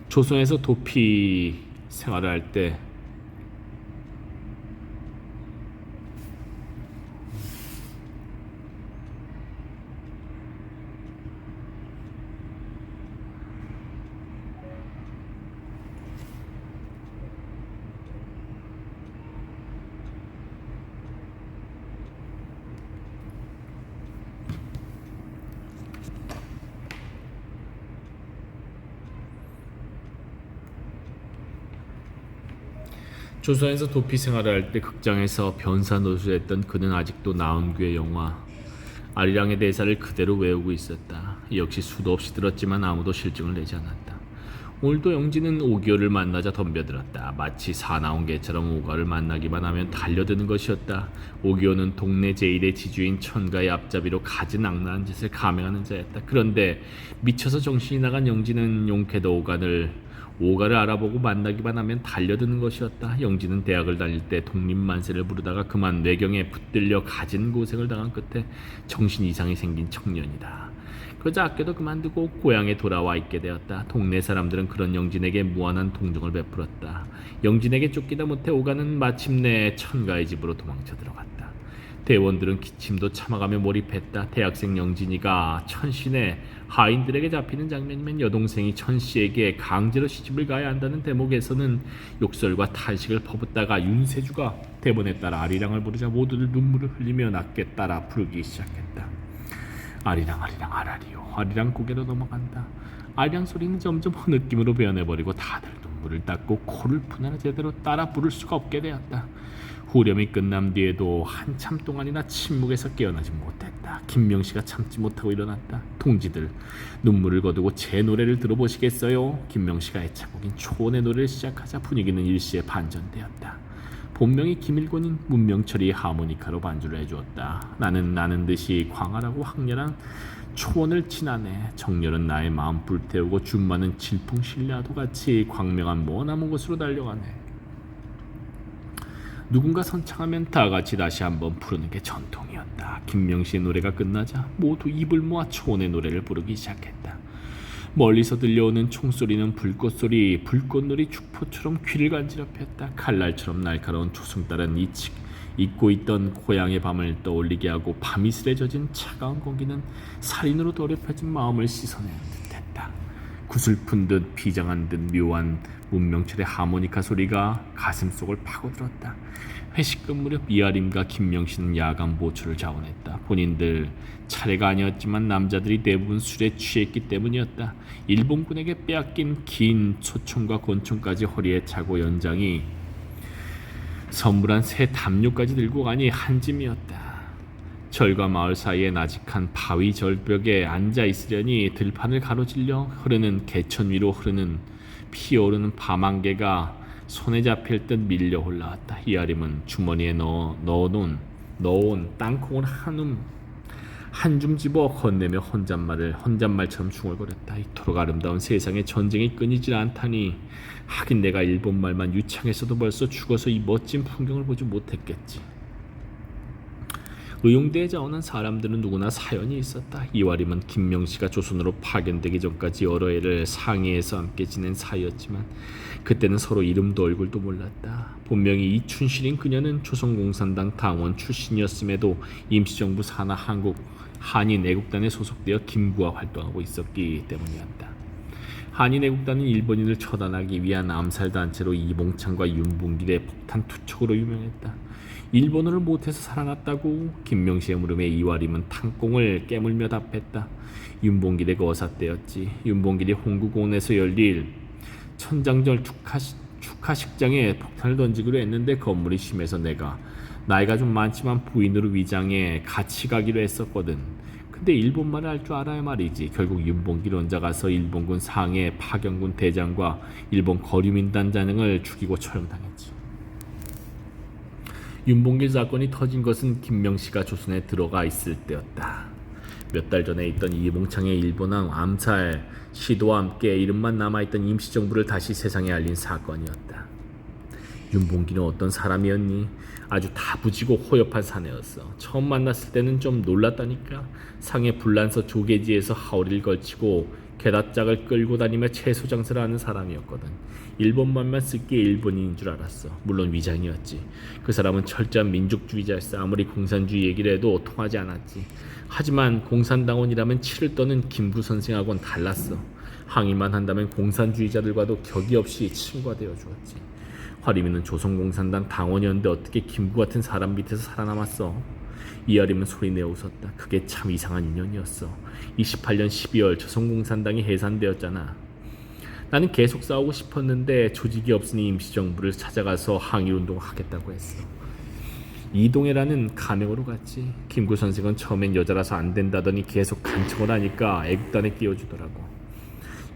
조선에서 도피 생활을 할때 조선에서 도피 생활을 할 때 극장에서 변사노수했던 그는 아직도 나온규의 영화 아리랑의 대사를 그대로 외우고 있었다. 역시 수도 없이 들었지만 아무도 실증을 내지 않았다. 오늘도 영진은 오기호를 만나자 덤벼들었다. 마치 사나운 개처럼 오가를 만나기만 하면 달려드는 것이었다. 오기호는 동네 제1의 지주인 천가의 앞잡이로 가진 악랄한 짓을 감행하는 자였다. 그런데 미쳐서 정신이 나간 영진은 용케도 오가를 알아보고 만나기만 하면 달려드는 것이었다. 영진은 대학을 다닐 때 독립만세를 부르다가 그만 뇌경에 붙들려 가진 고생을 당한 끝에 정신 이상이 생긴 청년이다. 그러자 학교도 그만두고 고향에 돌아와 있게 되었다. 동네 사람들은 그런 영진에게 무한한 동정을 베풀었다. 영진에게 쫓기다 못해 오가는 마침내 천가의 집으로 도망쳐 들어갔다. 대원들은 기침도 참아가며 몰입했다. 대학생 영진이가 천신의 하인들에게 잡히는 장면이면 여동생이 천씨에게 강제로 시집을 가야 한다는 대목에서는 욕설과 탄식을 퍼붓다가 윤세주가 대본에 따라 아리랑을 부르자 모두들 눈물을 흘리며 낮게 따라 부르기 시작했다. 아리랑 아라리요. 아리랑 고개로 넘어간다. 아리랑 소리는 점점 흐느낌으로 변해버리고 다들 눈물을 닦고 코를 푸느라 제대로 따라 부를 수가 없게 되었다. 후렴이 끝난 뒤에도 한참 동안이나 침묵에서 깨어나지 못했다. 김명씨가 참지 못하고 일어났다. 동지들, 눈물을 거두고 제 노래를 들어보시겠어요? 김명씨가 애창곡인 초원의 노래를 시작하자 분위기는 일시에 반전되었다. 본명이 김일권인 문명철이 하모니카로 반주를 해주었다. 나는 듯이 광활하고 황렬한 초원을 지나네. 정열은 나의 마음 불태우고 준마는 질풍신라도 같이 광명한 머나먼 곳으로 달려가네. 누군가 선창하면 다 같이 다시 한번 부르는 게 전통이었다. 김명식의 노래가 끝나자 모두 입을 모아 초원의 노래를 부르기 시작했다. 멀리서 들려오는 총소리는 불꽃소리, 불꽃놀이 축포처럼 귀를 간지럽혔다. 칼날처럼 날카로운 초승달은 잊고 있던 고향의 밤을 떠올리게 하고 밤이슬에 젖은 차가운 공기는 살인으로 더럽혀진 마음을 씻어내는 듯했다. 구슬픈 듯 비장한 듯 묘한 문명철의 하모니카 소리가 가슴속을 파고들었다. 회식 끝 무렵 이하림과 김명신은 야간 보초를 자원했다. 본인들 차례가 아니었지만 남자들이 대부분 술에 취했기 때문이었다. 일본군에게 빼앗긴 긴 초총과 권총까지 허리에 차고 연장이 선물한 새 담요까지 들고 가니 한 짐이었다. 절과 마을 사이에 나직한 바위 절벽에 앉아 있으려니 들판을 가로질러 흐르는 개천 위로 흐르는 피어오르는 밤안개가 손에 잡힐 듯 밀려 올라왔다. 이하림은 주머니에 넣어온 땅콩을 한 줌 집어 건네며 혼잣말처럼 중얼거렸다. 이토록 아름다운 세상에 전쟁이 끊이질 않다니, 하긴 내가 일본말만 유창했어도 벌써 죽어서 이 멋진 풍경을 보지 못했겠지. 의용대에 자원한 사람들은 누구나 사연이 있었다. 이하림은 김명식가 조선으로 파견되기 전까지 여러 해를 상해에서 함께 지낸 사이였지만 그때는 서로 이름도 얼굴도 몰랐다. 본명이 이춘실인 그녀는 조선공산당 당원 출신이었음에도 임시정부 산하 한인 애국단에 소속되어 김구와 활동하고 있었기 때문이었다. 한인 애국단은 일본인을 처단하기 위한 암살단체로 이봉창과 윤봉길의 폭탄 투척으로 유명했다. 일본어를 못해서 살아났다고 김명식의 물음에 이하림은 탕공을 깨물며 답했다. 윤봉길의 거사때였지. 윤봉길이 홍구공원에서 열릴 천장절 축하식장에 폭탄을 던지기로 했는데 건물이 심해서 내가 나이가 좀 많지만 부인으로 위장해 같이 가기로 했었거든. 근데 일본말을 할 줄 알아야 말이지. 결국 윤봉길 혼자 가서 일본군 상해 파견군 대장과 일본 거류민단 잔영을 죽이고 처형당했지. 윤봉길 사건이 터진 것은 김명식가 조선에 들어가 있을 때였다. 몇 달 전에 있던 이봉창의 일본항 암살 시도와 함께 이름만 남아있던 임시정부를 다시 세상에 알린 사건이었다. 윤봉길은 어떤 사람이었니? 아주 다부지고 호협한 사내였어. 처음 만났을 때는 좀 놀랐다니까. 상해 불란서 조개지에서 하오리를 걸치고 게닷짝을 끌고 다니며 채소 장사를 하는 사람이었거든. 일본말만 쓸게 일본인인 줄 알았어. 물론 위장이었지. 그 사람은 철저한 민족주의자였어. 아무리 공산주의 얘기를 해도 통하지 않았지. 하지만 공산당원이라면 치를 떠는 김구 선생하고는 달랐어. 항의만 한다면 공산주의자들과도 격이 없이 친구가 되어 주었지. 화림이는 조선공산당 당원이었는데 어떻게 김구 같은 사람 밑에서 살아남았어? 이하림은 소리내어 웃었다. 그게 참 이상한 인연이었어. 28년 12월 조선공산당이 해산되었잖아. 나는 계속 싸우고 싶었는데 조직이 없으니 임시정부를 찾아가서 항일운동을 하겠다고 했어. 이동해라는 가명으로 갔지. 김구 선생은 처음엔 여자라서 안 된다더니 계속 간청을 하니까 애국단에 끼워주더라고.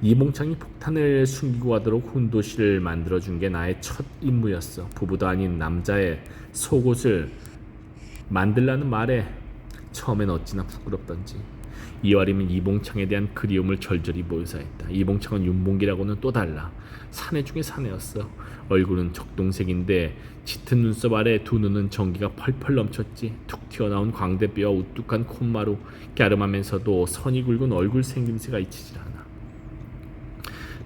이봉창이 폭탄을 숨기고 가도록 훈도실을 만들어준 게 나의 첫 임무였어. 부부도 아닌 남자의 속옷을 만들라는 말에 처음엔 어찌나 부끄럽던지. 이하림은 이봉창에 대한 그리움을 절절히 묘사했다. 이봉창은 윤봉길하고는 또 달라. 사내 중에 사내였어. 얼굴은 적동색인데 짙은 눈썹 아래 두 눈은 전기가 펄펄 넘쳤지. 툭 튀어나온 광대뼈와 우뚝한 콧마루, 갸름하면서도 선이 굵은 얼굴 생김새가 잊히질 않아.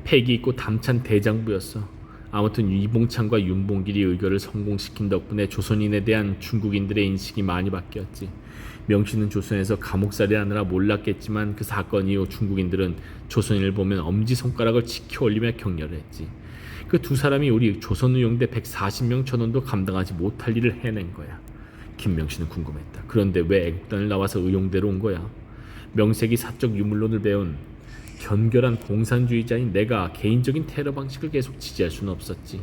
패기 있고 담찬 대장부였어. 아무튼 이봉창과 윤봉길이 의결을 성공시킨 덕분에 조선인에 대한 중국인들의 인식이 많이 바뀌었지. 명씨는 조선에서 감옥살이 하느라 몰랐겠지만 그 사건 이후 중국인들은 조선인을 보면 엄지손가락을 치켜 올리며 격려를 했지. 그 두 사람이 우리 조선의용대 140명 전원도 감당하지 못할 일을 해낸 거야. 김명씨는 궁금했다. 그런데 왜 애국단을 나와서 의용대로 온 거야? 명색이 사적 유물론을 배운 견결한 공산주의자인 내가 개인적인 테러 방식을 계속 지지할 수는 없었지.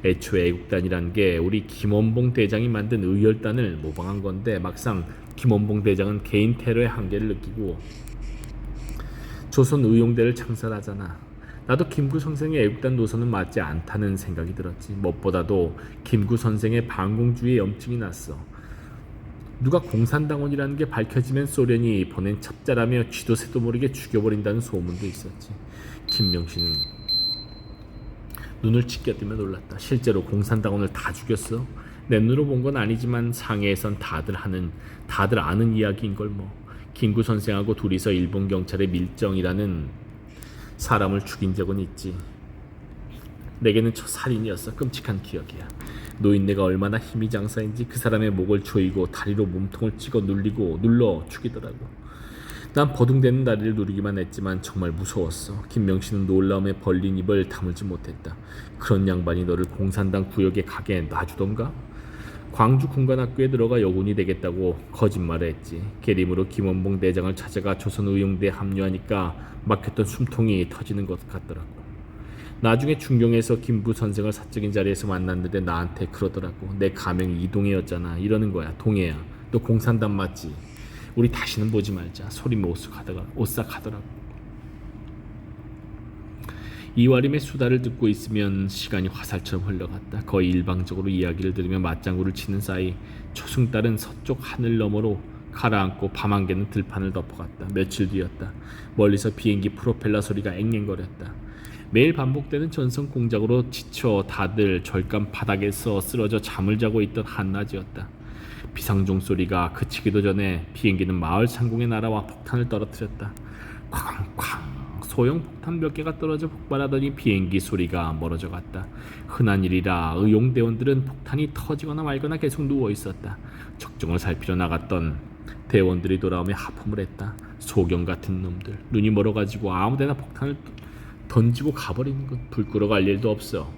애초에 애국단이란 게 우리 김원봉 대장이 만든 의열단을 모방한 건데 막상 김원봉 대장은 개인 테러의 한계를 느끼고 조선 의용대를 창설하잖아. 나도 김구 선생의 애국단 노선은 맞지 않다는 생각이 들었지. 무엇보다도 김구 선생의 반공주의에 염증이 났어. 누가 공산당원이라는 게 밝혀지면 소련이 보낸 첩자라며 쥐도 새도 모르게 죽여버린다는 소문도 있었지. 김명씨는 눈을 치켜뜨며 놀랐다. 실제로 공산당원을 다 죽였어? 내 눈으로 본 건 아니지만 상해에선 다들 아는 이야기인 걸 뭐. 김구 선생하고 둘이서 일본 경찰의 밀정이라는 사람을 죽인 적은 있지. 내게는 저 살인이었어. 끔찍한 기억이야. 노인네가 얼마나 힘이 장사인지 그 사람의 목을 조이고 다리로 몸통을 찍어 눌러 죽이더라고. 난 버둥대는 다리를 누르기만 했지만 정말 무서웠어. 김명씨는 놀라움에 벌린 입을 다물지 못했다. 그런 양반이 너를 공산당 구역에 가게 놔주던가? 광주 군관학교에 들어가 여군이 되겠다고 거짓말을 했지. 계림으로 김원봉 대장을 찾아가 조선의용대에 합류하니까 막혔던 숨통이 터지는 것 같더라고. 나중에 중경에서 김부 선생을 사적인 자리에서 만났는데 나한테 그러더라고. 내 가명이 이동해였잖아. 이러는 거야. 동해야. 너 공산당 맞지? 우리 다시는 보지 말자. 소리며 오싹하더라고. 이와림의 수다를 듣고 있으면 시간이 화살처럼 흘러갔다. 거의 일방적으로 이야기를 들으며 맞장구를 치는 사이 초승달은 서쪽 하늘 너머로 가라앉고 밤안개는 들판을 덮어갔다. 며칠 뒤였다. 멀리서 비행기 프로펠러 소리가 앵앵거렸다. 매일 반복되는 전선 공작으로 지쳐 다들 절간 바닥에서 쓰러져 잠을 자고 있던 한낮이었다. 비상종 소리가 그치기도 전에 비행기는 마을 상공에 날아와 폭탄을 떨어뜨렸다. 쾅쾅 소형 폭탄 몇 개가 떨어져 폭발하더니 비행기 소리가 멀어져 갔다. 흔한 일이라 의용대원들은 폭탄이 터지거나 말거나 계속 누워있었다. 적정을 살피러 나갔던 대원들이 돌아오며 하품을 했다. 소경 같은 놈들. 눈이 멀어가지고 아무데나 폭탄을 던지고 가버리는 건 불 끌어갈 일도 없어.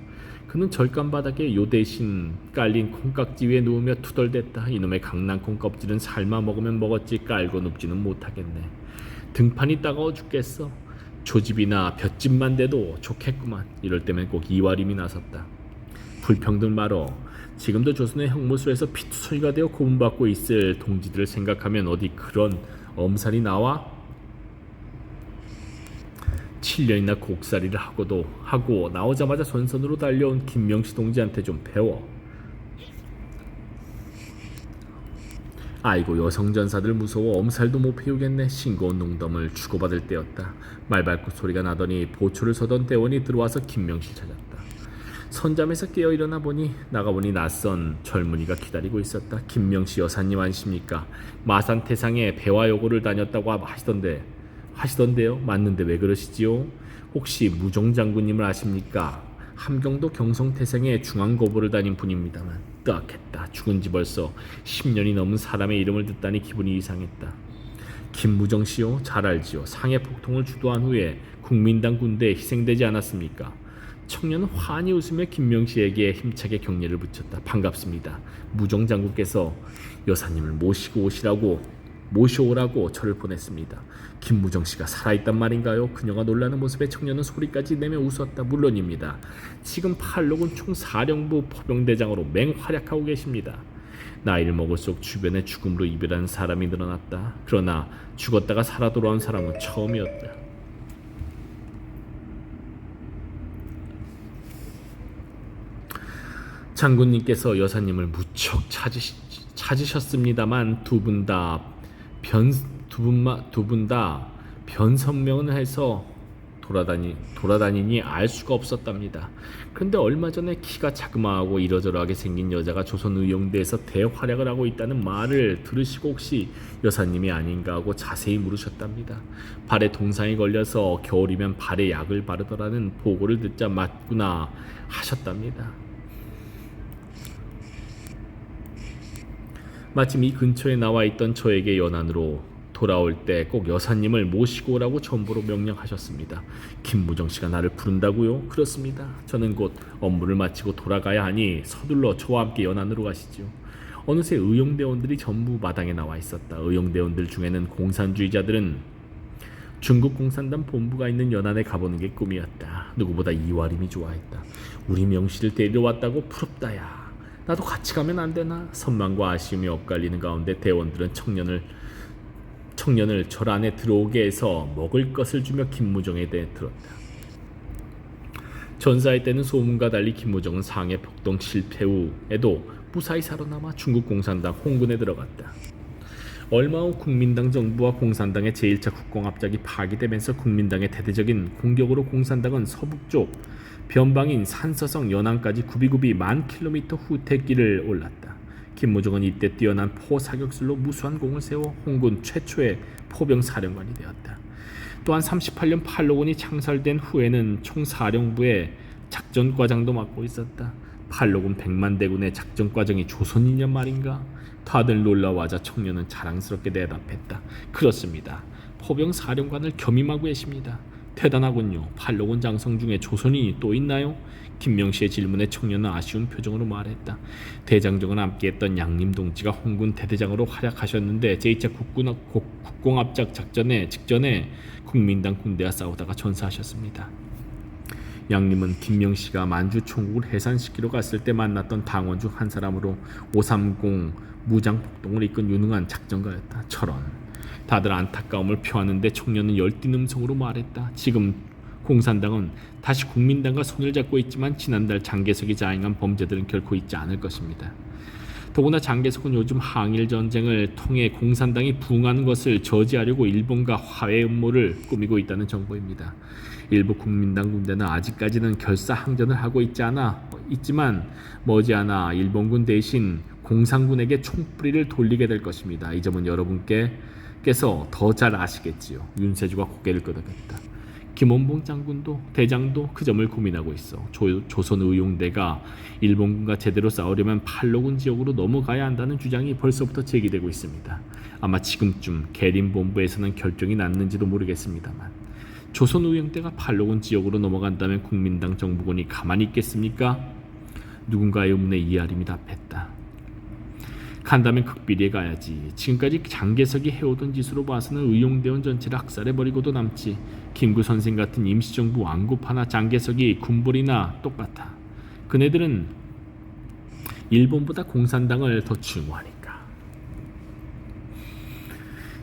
그는 절간 바닥에 요 대신 깔린 콩깍지 위에 누우며 투덜댔다. 이놈의 강낭콩 껍질은 삶아 먹으면 먹었지 깔고 눕지는 못하겠네. 등판이 따가워 죽겠어. 조집이나 볏집만 돼도 좋겠구만. 이럴 때면 꼭 이와림이 나섰다. 불평등 말어. 지금도 조선의 형무소에서 피투성이가 되어 고문받고 있을 동지들을 생각하면 어디 그런 엄살이 나와? 7년이나 곡살이를 하고 나오자마자 전선으로 달려온 김명씨 동지한테 좀 배워. 아이고 여성전사들 무서워 엄살도 못 피우겠네. 싱거운 농담을 주고받을 때였다. 말발굽 소리가 나더니 보초를 서던 대원이 들어와서 김명씨 찾았다. 선잠에서 깨어 일어나 보니 나가보니 낯선 젊은이가 기다리고 있었다. 김명씨 여사님 아니십니까? 마산태상에 배화여고를 다녔다고 하시던데요. 맞는데 왜 그러시지요? 혹시 무종장군님을 아십니까? 함경도 경성태생에 중앙고보를 다닌 분입니다만. 뜨악했다. 죽은 지 벌써 10년이 넘은 사람의 이름을 듣다니 기분이 이상했다. 김무정씨요? 잘 알지요. 상해 폭동을 주도한 후에 국민당 군대에 희생되지 않았습니까? 청년은 환히 웃으며 김명씨에게 힘차게 격려를 붙였다. 반갑습니다. 무종장군께서 여사님을 모셔오라고 저를 보냈습니다. 김무정씨가 살아있단 말인가요? 그녀가 놀라는 모습에 청년은 소리까지 내며 웃었다. 물론입니다. 지금 팔록은 총사령부 포병대장으로 맹활약하고 계십니다. 나이를 먹을수록 주변에 죽음으로 이별하는 사람이 늘어났다. 그러나 죽었다가 살아 돌아온 사람은 처음이었다. 장군님께서 여사님을 무척 찾으셨습니다만 두 분 다 변선명을 해서 돌아다니니 알 수가 없었답니다. 그런데 얼마 전에 키가 자그마하고 이러저러하게 생긴 여자가 조선의용대에서 대활약을 하고 있다는 말을 들으시고 혹시 여사님이 아닌가 하고 자세히 물으셨답니다. 발에 동상이 걸려서 겨울이면 발에 약을 바르더라는 보고를 듣자 맞구나 하셨답니다. 마침 이 근처에 나와 있던 저에게 연안으로 돌아올 때 꼭 여사님을 모시고 오라고 전보로 명령하셨습니다. 김무정씨가 나를 부른다고요? 그렇습니다. 저는 곧 업무를 마치고 돌아가야 하니 서둘러 저와 함께 연안으로 가시죠. 어느새 의용대원들이 전부 마당에 나와 있었다. 의용대원들 중에는 공산주의자들은 중국 공산당 본부가 있는 연안에 가보는 게 꿈이었다. 누구보다 이와림이 좋아했다. 우리 명씨를 데리러 왔다고? 부럽다야. 나도 같이 가면 안 되나? 선망과 아쉬움이 엇갈리는 가운데 대원들은 청년을 절 안에 들어오게 해서 먹을 것을 주며 김무정에 대해 들었다. 전사의 때는 소문과 달리 김무정은 상해 폭동 실패 후에도 무사히 살아남아 중국 공산당 홍군에 들어갔다. 얼마 후 국민당 정부와 공산당의 제1차 국공합작이 파기되면서 국민당의 대대적인 공격으로 공산당은 서북쪽 변방인 산서성 연안까지 굽이굽이 1000km 후퇴길을 올랐다. 김무종은 이때 뛰어난 포사격술로 무수한 공을 세워 홍군 최초의 포병 사령관이 되었다. 또한 38년 팔로군이 창설된 후에는 총사령부의 작전과장도 맡고 있었다. 팔로군 100만 대군의 작전과장이 조선이냐 말인가? 다들 놀라워하자 청년은 자랑스럽게 대답했다. 그렇습니다. 포병 사령관을 겸임하고 계십니다. 대단하군요. 팔로군 장성 중에 조선인이 또 있나요? 김명씨의 질문에 청년은 아쉬운 표정으로 말했다. 대장정을 함께했던 양림 동지가 홍군 대대장으로 활약하셨는데 제2차 국공합작 작전에 직전에 국민당 군대와 싸우다가 전사하셨습니다. 양림은 김명씨가 만주 총국을 해산시키러 갔을 때 만났던 당원 중 한 사람으로 530 무장폭동을 이끈 유능한 작전가였다. 철원. 다들 안타까움을 표하는데 청년은 열띤 음성으로 말했다. 지금 공산당은 다시 국민당과 손을 잡고 있지만 지난달 장개석이 자행한 범죄들은 결코 잊지 않을 것입니다. 더구나 장개석은 요즘 항일 전쟁을 통해 공산당이 부흥하는 것을 저지하려고 일본과 화해 음모를 꾸미고 있다는 정보입니다. 일부 국민당 군대는 아직까지는 결사항전을 하고 있지만 머지않아 일본군 대신 공산군에게 총뿌리를 돌리게 될 것입니다. 이 점은 여러분께서 더 잘 아시겠지요. 윤세주가 고개를 끄덕였다. 김원봉 장군도 대장도 그 점을 고민하고 있어. 조선의용대가 일본군과 제대로 싸우려면 팔로군 지역으로 넘어가야 한다는 주장이 벌써부터 제기되고 있습니다. 아마 지금쯤 계림본부에서는 결정이 났는지도 모르겠습니다만 조선의용대가 팔로군 지역으로 넘어간다면 국민당 정부군이 가만히 있겠습니까? 누군가의 의문에 이하림이 답했다. 간다면 극비리에 가야지. 지금까지 장개석이 해오던 짓으로 봐서는 의용대원 전체를 학살해버리고도 남지. 김구 선생 같은 임시정부 왕급하나 장개석이 군벌이나 똑같아. 그네들은 일본보다 공산당을 더 추모하니까.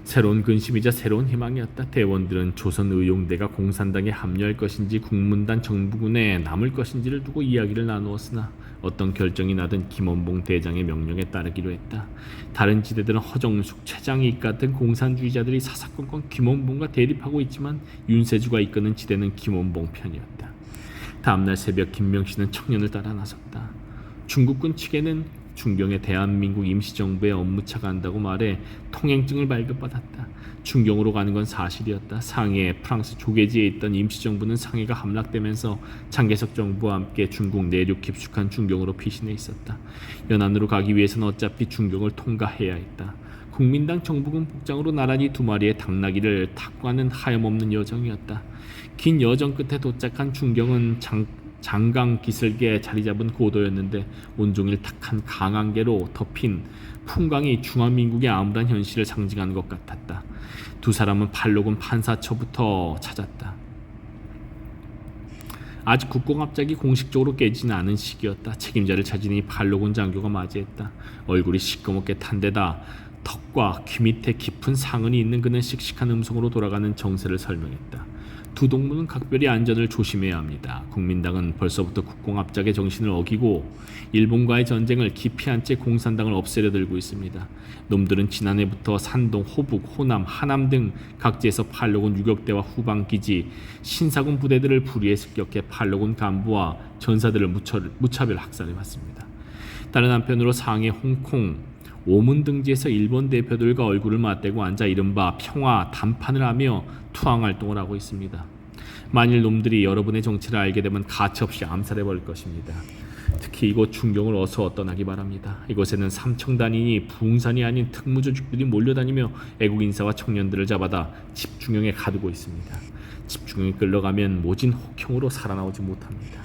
새로운 근심이자 새로운 희망이었다. 대원들은 조선의용대가 공산당에 합류할 것인지 국문단 정부군에 남을 것인지를 두고 이야기를 나누었으나 어떤 결정이 나든 김원봉 대장의 명령에 따르기로 했다. 다른 지대들은 허정숙, 최장익 같은 공산주의자들이 사사건건 김원봉과 대립하고 있지만 윤세주가 이끄는 지대는 김원봉 편이었다. 다음날 새벽 김명씨는 청년을 따라 나섰다. 중국군 측에는 중경에 대한민국 임시정부의 업무차가 간다고 말해 통행증을 발급받았다. 중경으로 가는 건 사실이었다. 상해 프랑스 조계지에 있던 임시정부는 상해가 함락되면서 장개석 정부와 함께 중국 내륙 깊숙한 중경으로 피신해 있었다. 연안으로 가기 위해서는 어차피 중경을 통과해야 했다. 국민당 정부군 복장으로 나란히 두 마리의 당나귀를 타고 가는 하염없는 여정이었다. 긴 여정 끝에 도착한 중경은 장강 기슭에 자리 잡은 고도였는데 온종일 탁한 강안개로 덮인 풍광이 중화민국의 암울한 현실을 상징하는 것 같았다. 두 사람은 팔로군 판사처부터 찾았다. 아직 국공합작이 공식적으로 깨지는 않은 시기였다. 책임자를 찾으니 팔로군 장교가 맞이했다. 얼굴이 시꺼멓게 탄 데다 턱과 귀 밑에 깊은 상흔이 있는 그는 씩씩한 음성으로 돌아가는 정세를 설명했다. 두 동무는 각별히 안전을 조심해야 합니다. 국민당은 벌써부터 국공합작의 정신을 어기고 일본과의 전쟁을 기피한 채 공산당을 없애려 들고 있습니다. 놈들은 지난해부터 산동, 호북, 호남, 하남 등 각지에서 팔로군 유격대와 후방기지, 신사군 부대들을 불의에 습격해 팔로군 간부와 전사들을 무차별 학살해왔습니다. 다른 한편으로 상해, 홍콩, 오문 등지에서 일본 대표들과 얼굴을 맞대고 앉아 이른바 평화 담판을 하며 투항활동을 하고 있습니다. 만일 놈들이 여러분의 정체를 알게 되면 가차없이 암살해버릴 것입니다. 특히 이곳 중경을 어서 떠나기 바랍니다. 이곳에는 삼청단이니 부흥산이 아닌 특무조직들이 몰려다니며 애국 인사와 청년들을 잡아다 집중형에 가두고 있습니다. 집중형에 끌려가면 모진 혹형으로 살아나오지 못합니다.